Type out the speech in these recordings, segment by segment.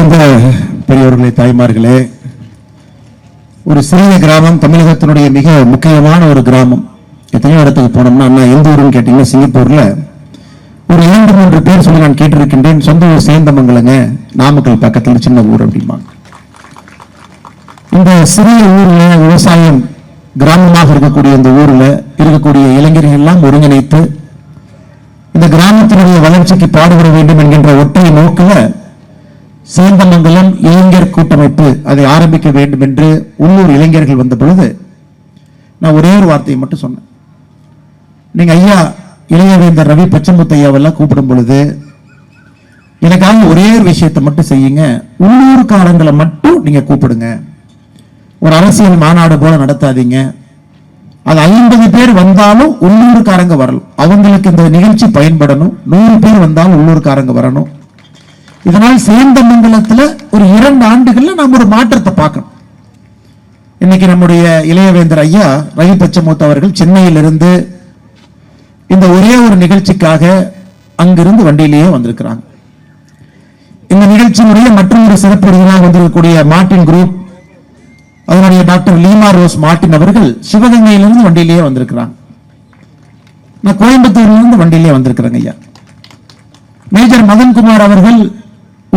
அன்பார்ந்த பெரியவர்களே, தாய்மார்களே, ஒரு சிறிய கிராமம், தமிழகத்தினுடைய மிக முக்கியமான ஒரு கிராமம். எத்தனையோ இடத்துக்கு போனோம்னா, அண்ணா எந்த ஊருன்னு கேட்டீங்கன்னா, சிங்கப்பூர்ல ஒரு 2-3 பேர் சொல்லி நான் கேட்டிருக்கின்றேன். சொந்த ஊர் சேந்தமங்கலங்க, நாமக்கல் பக்கத்தில் சின்ன ஊர் அப்படிம்பாங்க. இந்த சிறிய ஊர்ல விவசாயம் கிராமமாக இருக்கக்கூடிய இந்த ஊர்ல இருக்கக்கூடிய இளைஞர்கள் எல்லாம் ஒருங்கிணைத்து இந்த கிராமத்தினுடைய வளர்ச்சிக்கு பாடுபட வேண்டும் என்கின்ற ஒற்றை நோக்கில சேந்தமங்கலம் இளைஞர் கூட்டமைப்பு அதை ஆரம்பிக்க வேண்டும் என்று உள்ளூர் இளைஞர்கள் வந்த பொழுது நான் ஒரே ஒரு வார்த்தையை மட்டும் சொன்னேன். நீங்க ஐயா இளையவேந்தர் ரவி பச்சமுத்தையாவெல்லாம் கூப்பிடும் பொழுது எனக்காக ஒரே ஒரு விஷயத்தை மட்டும் செய்யுங்க, உள்ளூர்காரங்களை மட்டும் நீங்க கூப்பிடுங்க. ஒரு அரசியல் மாநாடு போல நடத்தாதீங்க. அது 50 பேர் வந்தாலும் உள்ளூர்காரங்க வரணும். அவங்களுக்கு இந்த நிகழ்ச்சி பயன்படணும். 100 பேர் வந்தாலும் உள்ளூர்காரங்க வரணும். இதனால் சேந்தமங்கலத்துல ஒரு 2 ஆண்டுகள்ல நாம் ஒரு மாற்றத்தை பார்க்கணும். இன்னைக்கு நம்முடைய இளையவேந்தர் ஐயா ரவி பச்சமுத்து அவர்கள் சென்னையிலிருந்து இந்த ஒரே ஒரு நிகழ்ச்சிக்காக அங்கிருந்து வண்டியிலேயே வந்திருக்கிறாங்க. இந்த நிகழ்ச்சியுடைய மற்றொரு சிறப்பு விருந்தினராக வந்திருக்கக்கூடிய மார்டின் குரூப், அதனுடைய டாக்டர் லீமா ரோஸ் மார்டின் அவர்கள் சிவகங்கையிலிருந்து வண்டியிலேயே வந்திருக்கிறாங்க. நான் கோயம்புத்தூர்ல வண்டியிலேயே வந்திருக்கிறேங்க ஐயா. மேஜர் மதன்குமார் அவர்கள்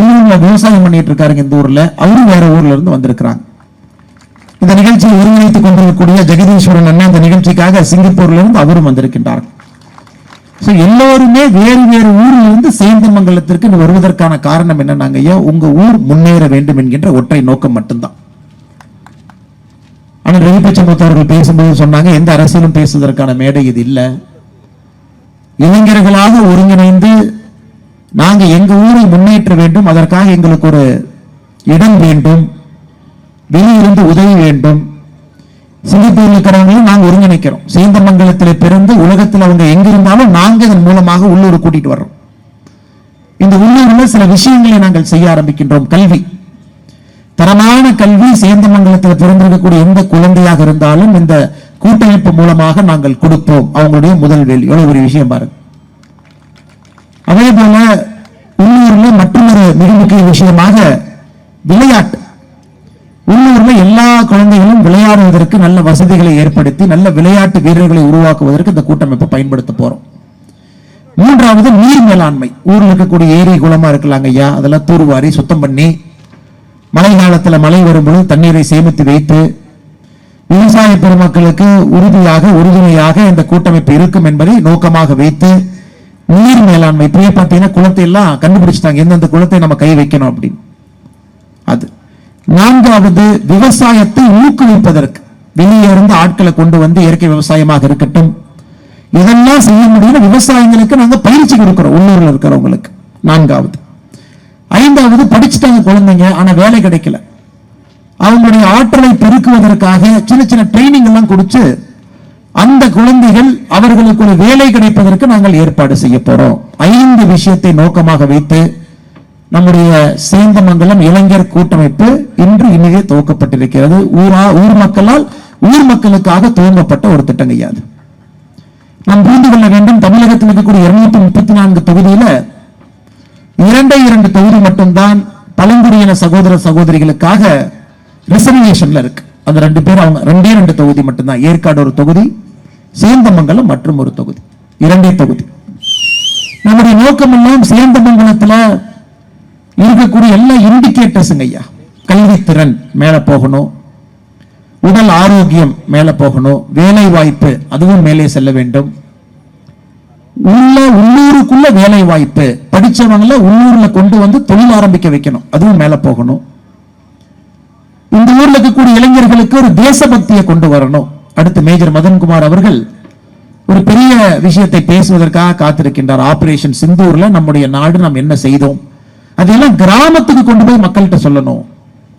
உள்ளூர்ல விவசாயம் பண்ணிட்டு இருக்காருங்க இந்த ஊர்ல, அவரும் வேற ஊர்ல இருந்து வந்திருக்கிறாங்க. இந்த நிகழ்ச்சியை ஒருங்கிணைத்துக் கொண்டிருக்கக்கூடிய ஜெகதீஸ்வரன் அண்ணன் இந்த நிகழ்ச்சிக்காக சிங்கப்பூர்ல இருந்து அவரும் வந்திருக்கின்றார். எல்லோருமே வேறு வேறு ஊரில் இருந்து சேந்தமங்கலத்திற்கு வருவதற்கான காரணம் என்னன்னாங்க ஐயா, உங்க ஊர் முன்னேற வேண்டும் என்கின்ற ஒற்றை நோக்கம் மட்டும்தான். ஆனா ரவி பச்சமுத்து அவர்கள் பேசும்போது சொன்னாங்க, எந்த அரசியலும் பேசுவதற்கான மேடை இது இல்ல. இளைஞர்களாக ஒருங்கிணைந்து நாங்க எங்க ஊரை முன்னேற்ற வேண்டும், அதற்காக எங்களுக்கு ஒரு இடம் வேண்டும், வெளியிலிருந்து உதவி வேண்டும். சிங்கப்பூரில் இருக்கிறவங்களும் நாங்க ஒருங்கிணைக்கிறோம். சேந்தமங்கலத்தில் பிறந்து உலகத்தில் அவங்க எங்க இருந்தாலும் நாங்க இதன் மூலமாக உள்ளூர் கூட்டிட்டு வர்றோம். இந்த உள்ளூர்ல சில விஷயங்களை நாங்கள் செய்ய ஆரம்பிக்கின்றோம். கல்வி, தரமான கல்வி சேந்தமங்கலத்தில் பிறந்திருக்கக்கூடிய எந்த குழந்தையாக இருந்தாலும் இந்த கூட்டமைப்பு மூலமாக நாங்கள் கொடுப்போம். அவங்களுடைய முதல் வேலை எவ்வளவு ஒரு விஷயம் பாருங்க. அதே போல உள்ளூர்ல மற்றொரு மிக முக்கிய விஷயமாக விளையாட்டு. உள்ளூர்ல எல்லா குழந்தைகளும் விளையாடுவதற்கு நல்ல வசதிகளை ஏற்படுத்தி நல்ல விளையாட்டு வீரர்களை உருவாக்குவதற்கு இந்த கூட்டமைப்பை பயன்படுத்த போறோம். 3வது நீர் மேலாண்மை. ஊர்ல இருக்கக்கூடிய ஏரி குளமா இருக்கலாங்க ஐயா, அதெல்லாம் தூர்வாரி சுத்தம் பண்ணி மழை காலத்துல மழை வரும்பொழுது தண்ணீரை சேமித்து வைத்து விவசாய பெருமக்களுக்கு உறுதுணையாக இந்த கூட்டமைப்பு இருக்கும் என்பதை நோக்கமாக வைத்து நீர் மேலாண்மை. இப்பயே பார்த்தீங்கன்னா குளத்தை எல்லாம் கண்டுபிடிச்சிட்டாங்க, எந்தெந்த குளத்தை நம்ம கை வைக்கணும் அப்படின்னு. அது 4வது விவசாயத்தை ஊக்குவிப்பதற்கு வெளியே இருந்து ஆட்களை கொண்டு வந்து இயற்கை விவசாயமாக இருக்கட்டும், இதெல்லாம் செய்ய முடியும். விவசாயிகளுக்கு நாங்க பயிற்சி கொடுக்கிறோம் உள்ளூர்ல இருக்கிறவங்களுக்கு. 4வது. 5வது படிச்சுட்டாங்க குழந்தைங்க, ஆனா வேலை கிடைக்கல. அவங்களுடைய ஆற்றலை பெருக்குவதற்காக சின்ன சின்ன ட்ரைனிங் எல்லாம் கொடுத்து அந்த குழந்தைகள் அவர்களுக்கு ஒரு வேலை கிடைப்பதற்கு நாங்கள் ஏற்பாடு செய்ய போறோம். 5 விஷயத்தை நோக்கமாக வைத்து நம்முடைய சேந்தமங்கலம் இளைஞர் கூட்டமைப்பு இன்று இனிதே துவக்கப்பட்டிருக்கிறது. ஊர் மக்களுக்காக துவங்கப்பட்ட ஒரு திட்டம் ஐயா. நாம் புரிந்து கொள்ள வேண்டும், தமிழகத்தில் இருக்கக்கூடிய 234 தொகுதியில 2 தொகுதி மட்டும்தான் பழங்குடியின சகோதர சகோதரிகளுக்காக ரிசர்வேஷன்ல இருக்கு. அந்த 2 பேர் அவங்க 2 தொகுதி மட்டும்தான். ஏற்காடு ஒரு தொகுதி, சேந்தமங்கலம் மற்றும் ஒரு தொகுதி, 2 தொகுதி. நம்முடைய நோக்கம் எல்லாம் சேந்தமங்கலத்துல இருக்கக்கூடிய எல்லா இண்டிகேட்டர்ஸ் ஐயா, கல்வித்திறன் மேல போகணும், உடல் ஆரோக்கியம் மேல போகணும், வேலை வாய்ப்பு அதுவும் மேலே செல்ல வேண்டும், உள்ளூருக்குள்ள வேலை வாய்ப்பு, படிச்சவங்கள உள்ளூர்ல கொண்டு வந்து தொழில் ஆரம்பிக்க வைக்கணும், அதுவும் மேல போகணும். இந்த ஊர்ல இருக்கக்கூடிய இளைஞர்களுக்கு ஒரு தேசபக்தியை கொண்டு வரணும். அடுத்து மேஜர் மதன்குமார் அவர்கள் ஒரு பெரிய விஷயத்தை பேசுவதற்காக காத்திருக்கின்றார். ஆபரேஷன் சிந்தூர்ல நம்முடைய நாடு நாம் என்ன செய்தோம், அதெல்லாம் கிராமத்துக்கு கொண்டு போய் மக்கள்கிட்ட சொல்லணும்.